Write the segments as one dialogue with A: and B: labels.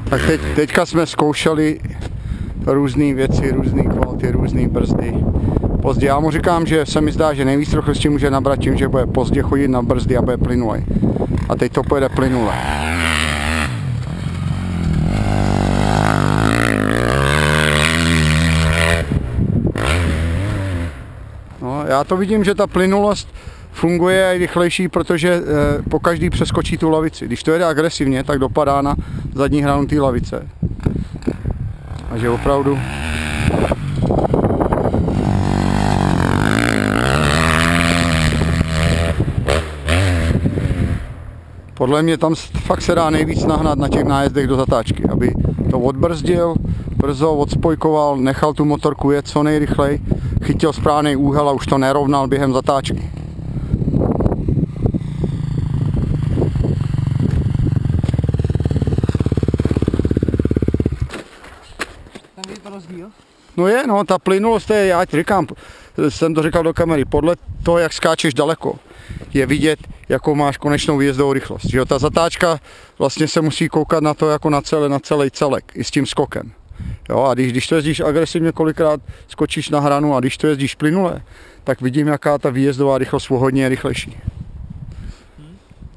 A: Tak teďka jsme zkoušeli různé věci, různé kvality, různé brzdy. Pozdě. Já mu říkám, že se mi zdá, že nejvíc rychlosti může nabrat tím, že bude pozdě chodit na brzdy a bude plynulej. A teď to pojede plynule. No, já to vidím, že ta plynulost funguje i rychlejší, protože po každý přeskočí tu lavici. Když to jede agresivně, tak dopadá na zadní hranu té lavice. A že opravdu... Podle mě tam fakt se dá nejvíc nahnat na těch nájezdech do zatáčky, aby to odbrzdil, brzo odspojkoval, nechal tu motorku jet co nejrychleji, chytil správný úhel a už to nerovnal během zatáčky.
B: Tam je to rozdíl?
A: No je, no, ta plynulost je, já ti říkám, jsem to říkal do kamery, podle toho, jak skáčeš daleko, je vidět, jakou máš konečnou výjezdovou rychlost. Že jo, ta zatáčka vlastně se musí koukat na to jako na celý celek, i s tím skokem. Jo, a když to jezdíš agresivně, kolikrát skočíš na hranu a když to jezdíš plynule, tak vidím, jaká ta výjezdová rychlost hodně je rychlejší.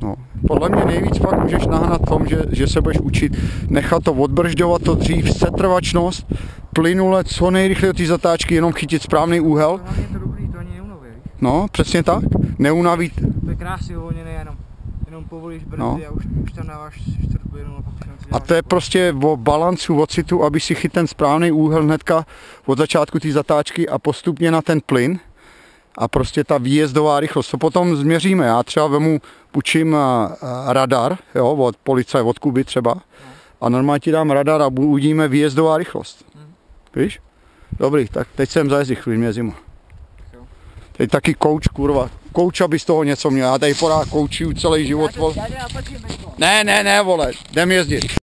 A: No, podle mě nejvíc fakt můžeš nahnat v tom, že se budeš učit nechat to odbržďovat, to dřív, setrvačnost, plynule, co nejrychleji ty zatáčky, jenom chytit správný úhel.
B: To je to dobrý, to ani neunaví.
A: No, přesně tak, neunaví.
B: To je krásně uvolněné, jenom povolíš brzdy
A: No.
B: a už tam dáváš čtvrtku jenom a pak
A: A to je prostě o balancu, o citu, aby si chyt ten správný úhel hnedka od začátku té zatáčky a postupně na ten plyn. A prostě ta výjezdová rychlost, to potom změříme. Já třeba půjčím radar, jo, od policie, od Kuby třeba. A normálně ti dám radar a uvidíme výjezdová rychlost. Víš? Dobrý, tak teď jsem zajezdil chvíli mě zimu. Teď taky kouč, kurva. Kouč, aby z toho něco měl. Já tady pořád koučuju celý život. Ne, vole, jdem jezdit.